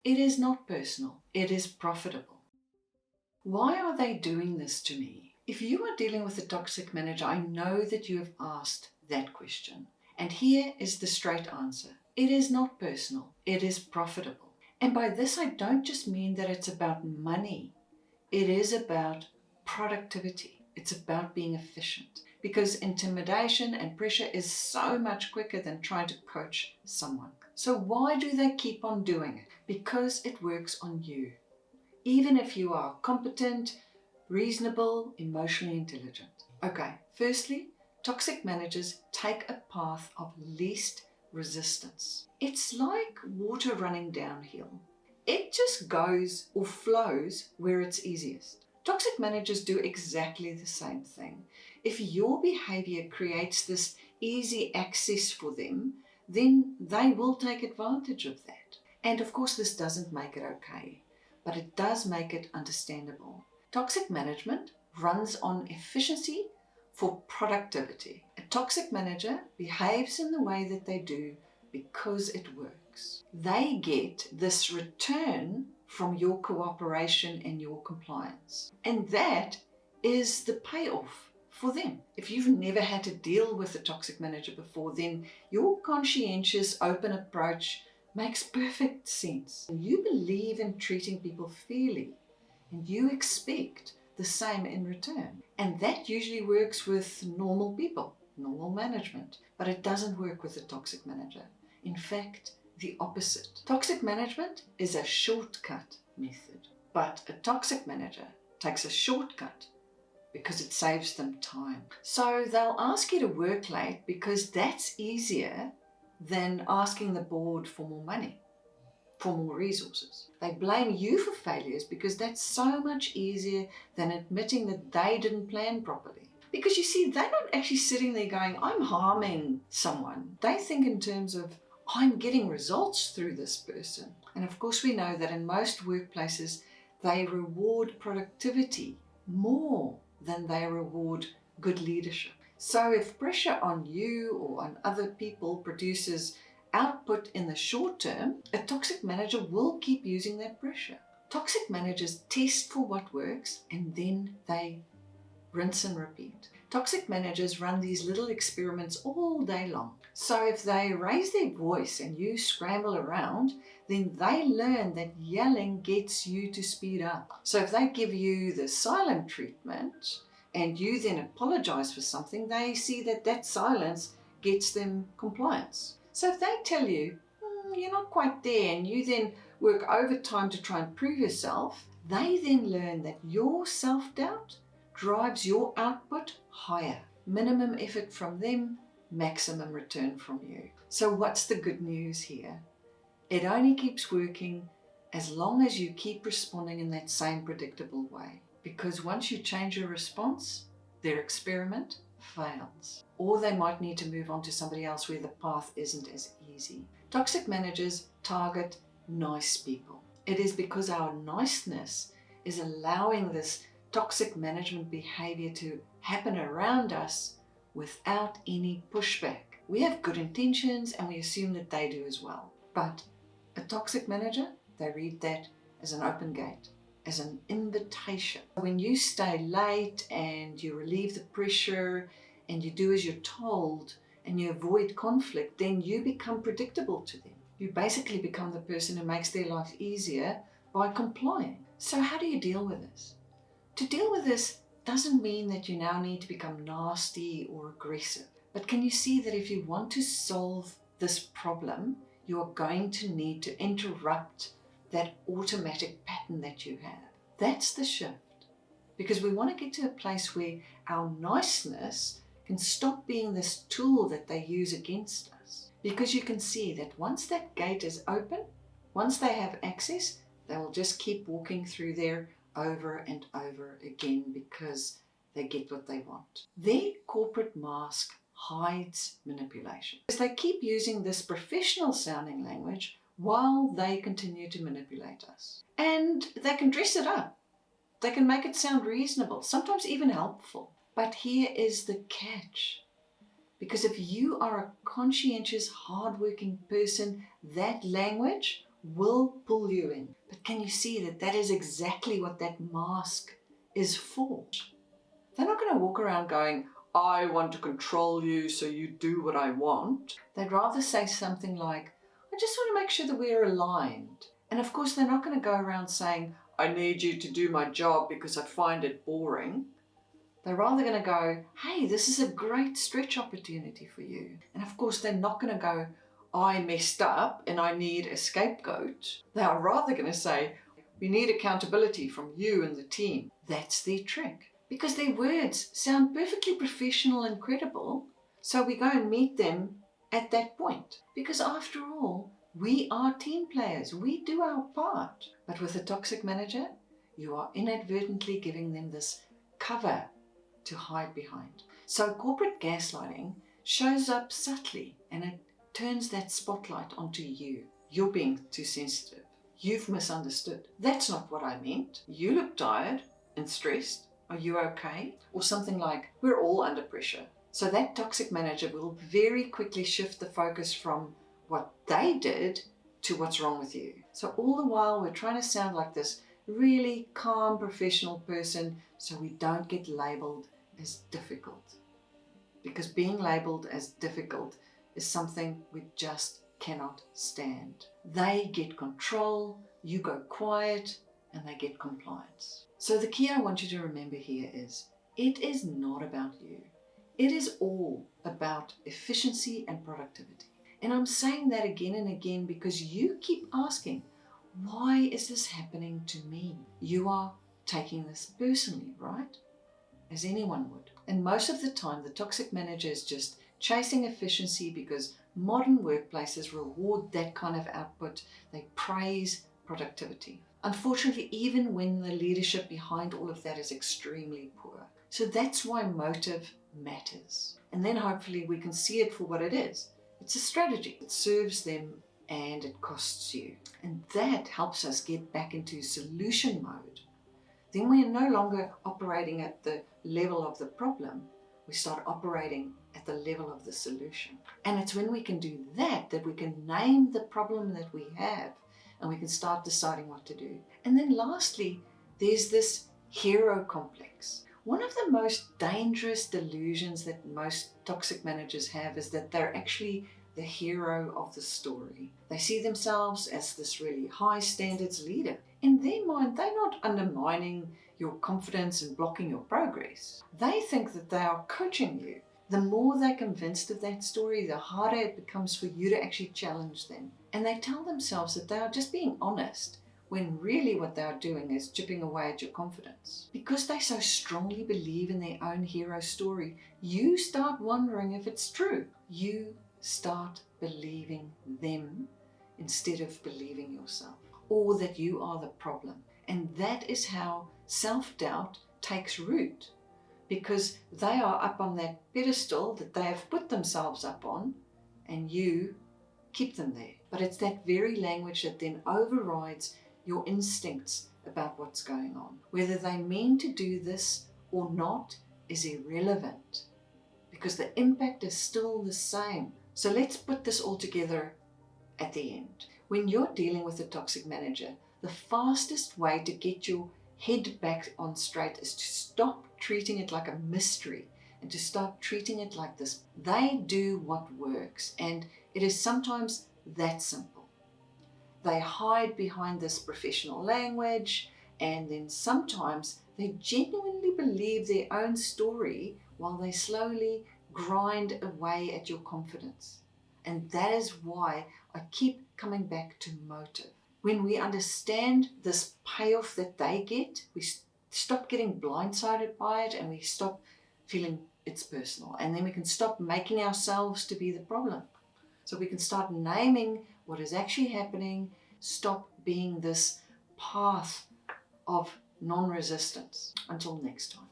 It is not personal. It is profitable. Why are they doing this to me? If you are dealing with a toxic manager, I know that you have asked that question. And here is the straight answer. It is not personal. It is profitable. And by this, I don't just mean that it's about money. It is about productivity. It's about being efficient. Because intimidation and pressure is so much quicker than trying to coach someone. So why do they keep on doing it? Because it works on you. Even if you are competent, reasonable, emotionally intelligent. Okay, firstly, toxic managers take a path of least resistance. It's like water running downhill. It just goes or flows where it's easiest. Toxic managers do exactly the same thing. If your behavior creates this easy access for them, then they will take advantage of that. And of course, this doesn't make it okay, but it does make it understandable. Toxic management runs on efficiency for productivity. A toxic manager behaves in the way that they do because it works. They get this return from your cooperation and your compliance. And that is the payoff for them. If you've never had to deal with a toxic manager before, then your conscientious, open approach makes perfect sense. You believe in treating people fairly, and you expect the same in return. And that usually works with normal people, normal management, but it doesn't work with a toxic manager. In fact, the opposite. Toxic management is a shortcut method, but a toxic manager takes a shortcut because it saves them time. So they'll ask you to work late because that's easier than asking the board for more money, for more resources. They blame you for failures because that's so much easier than admitting that they didn't plan properly. Because you see, they're not actually sitting there going, I'm harming someone. They think in terms of, I'm getting results through this person. And of course, we know that in most workplaces, they reward productivity more than they reward good leadership. So if pressure on you or on other people produces output in the short term, a toxic manager will keep using that pressure. Toxic managers test for what works and then they rinse and repeat. Toxic managers run these little experiments all day long. So if they raise their voice and you scramble around, then they learn that yelling gets you to speed up. So if they give you the silent treatment and you then apologize for something, they see that that silence gets them compliance. So if they tell you, you're not quite there, and you then work overtime to try and prove yourself, they then learn that your self-doubt drives your output higher. Minimum effort from them, maximum return from you. So what's the good news here? It only keeps working as long as you keep responding in that same predictable way. Because once you change your response, their experiment fails. Or they might need to move on to somebody else where the path isn't as easy. Toxic managers target nice people. It is because our niceness is allowing this toxic management behavior to happen around us without any pushback. We have good intentions and we assume that they do as well. But a toxic manager, they read that as an open gate, as an invitation. When you stay late and you relieve the pressure and you do as you're told and you avoid conflict, then you become predictable to them. You basically become the person who makes their life easier by complying. So how do you deal with this? To deal with this doesn't mean that you now need to become nasty or aggressive. But can you see that if you want to solve this problem, you are going to need to interrupt that automatic pattern that you have? That's the shift. Because we want to get to a place where our niceness can stop being this tool that they use against us. Because you can see that once that gate is open, once they have access, they will just keep walking through there over and over again because they get what they want. Their corporate mask hides manipulation. Because they keep using this professional sounding language while they continue to manipulate us. And they can dress it up. They can make it sound reasonable, sometimes even helpful. But here is the catch. Because if you are a conscientious, hardworking person, that language will pull you in. But can you see that that is exactly what that mask is for? They're not going to walk around going, I want to control you so you do what I want. They'd rather say something like, I just want to make sure that we're aligned. And of course, they're not going to go around saying, I need you to do my job because I find it boring. They're rather going to go, hey, this is a great stretch opportunity for you. And of course, they're not going to go, I messed up and I need a scapegoat. They are rather going to say, we need accountability from you and the team. That's their trick. Because their words sound perfectly professional and credible, so we go and meet them at that point. Because after all, we are team players. We do our part. But with a toxic manager, you are inadvertently giving them this cover to hide behind. So corporate gaslighting shows up subtly and it turns that spotlight onto you. You're being too sensitive. You've misunderstood. That's not what I meant. You look tired and stressed. Are you okay? Or something like, we're all under pressure. So that toxic manager will very quickly shift the focus from what they did to what's wrong with you. So all the while we're trying to sound like this really calm professional person so we don't get labeled as difficult. Because being labeled as difficult is something we just cannot stand. They get control, you go quiet, and they get compliance. So the key I want you to remember here is, it is not about you. It is all about efficiency and productivity. And I'm saying that again and again because you keep asking, why is this happening to me? You are taking this personally, right? As anyone would. And most of the time, the toxic manager is just chasing efficiency because modern workplaces reward that kind of output. They praise productivity. Unfortunately, even when the leadership behind all of that is extremely poor. So that's why motive matters. And then hopefully we can see it for what it is. It's a strategy. It serves them and it costs you. And that helps us get back into solution mode. Then we are no longer operating at the level of the problem. We start operating at the level of the solution. And it's when we can do that that we can name the problem that we have and we can start deciding what to do. And then lastly, there's this hero complex. One of the most dangerous delusions that most toxic managers have is that they're actually the hero of the story. They see themselves as this really high standards leader. In their mind, they're not undermining your confidence and blocking your progress. They think that they are coaching you. The more they're convinced of that story, the harder it becomes for you to actually challenge them. And they tell themselves that they are just being honest, when really what they are doing is chipping away at your confidence. Because they so strongly believe in their own hero story, you start wondering if it's true. You start believing them instead of believing yourself, or that you are the problem. And that is how self-doubt takes root, because they are up on that pedestal that they have put themselves up on, and you keep them there. But it's that very language that then overrides your instincts about what's going on. Whether they mean to do this or not is irrelevant, because the impact is still the same. So let's put this all together at the end. When you're dealing with a toxic manager, the fastest way to get your head back on straight is to stop treating it like a mystery and to start treating it like this. They do what works, and it is sometimes that simple. They hide behind this professional language, and then sometimes they genuinely believe their own story while they slowly grind away at your confidence. And that is why I keep coming back to motive. When we understand this payoff that they get, we stop getting blindsided by it, and we stop feeling it's personal. And then we can stop making ourselves to be the problem. So we can start naming what is actually happening, stop being this path of non-resistance. Until next time.